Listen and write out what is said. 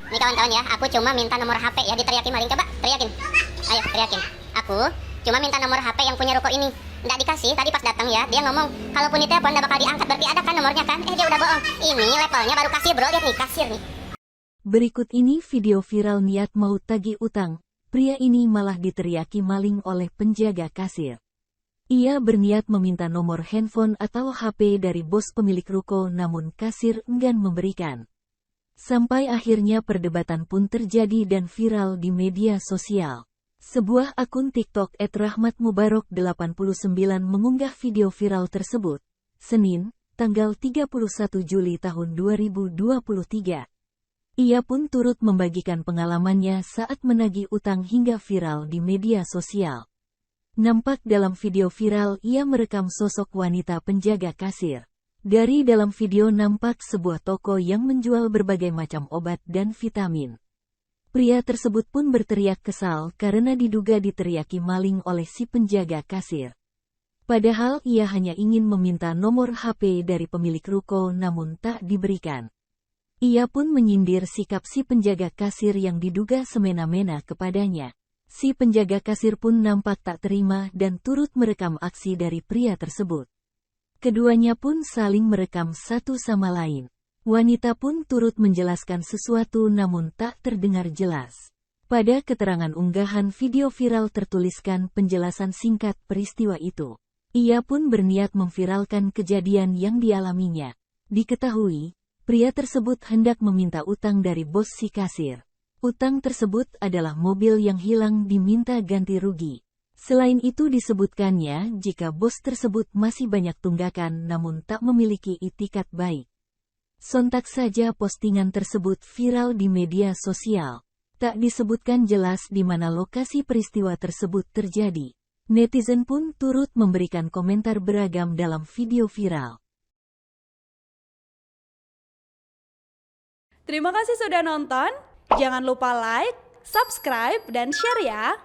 Nih kawan-kawan ya, aku cuma minta nomor HP ya, diteriakin maling, coba teriakin. Ayo teriakin. Aku cuma minta nomor HP yang punya ruko ini. Nggak dikasih, tadi pas datang ya, dia ngomong kalaupun ditelepon nggak bakal diangkat, berarti ada kan nomornya kan? Dia udah bohong. Ini levelnya baru kasir bro, lihat nih, kasir nih. Berikut ini video viral niat mau tagih utang. Pria ini malah diteriaki maling oleh penjaga kasir. Ia berniat meminta nomor handphone atau HP dari bos pemilik ruko, namun kasir enggan memberikan. Sampai akhirnya perdebatan pun terjadi dan viral di media sosial. Sebuah akun TikTok @rahmatmubarok89 mengunggah video viral tersebut, Senin, tanggal 31 Juli tahun 2023. Ia pun turut membagikan pengalamannya saat menagih utang hingga viral di media sosial. Nampak dalam video viral ia merekam sosok wanita penjaga kasir. Dari dalam video nampak sebuah toko yang menjual berbagai macam obat dan vitamin. Pria tersebut pun berteriak kesal karena diduga diteriaki maling oleh si penjaga kasir. Padahal ia hanya ingin meminta nomor HP dari pemilik ruko namun tak diberikan. Ia pun menyindir sikap si penjaga kasir yang diduga semena-mena kepadanya. Si penjaga kasir pun nampak tak terima dan turut merekam aksi dari pria tersebut. Keduanya pun saling merekam satu sama lain. Wanita pun turut menjelaskan sesuatu namun tak terdengar jelas. Pada keterangan unggahan video viral tertuliskan penjelasan singkat peristiwa itu. Ia pun berniat memviralkan kejadian yang dialaminya. Diketahui, pria tersebut hendak meminta utang dari bos si kasir. Utang tersebut adalah mobil yang hilang diminta ganti rugi. Selain itu disebutkannya jika bos tersebut masih banyak tunggakan namun tak memiliki itikat baik. Sontak saja postingan tersebut viral di media sosial. Tak disebutkan jelas di mana lokasi peristiwa tersebut terjadi. Netizen pun turut memberikan komentar beragam dalam video viral. Terima kasih sudah nonton. Jangan lupa like, subscribe, dan share ya.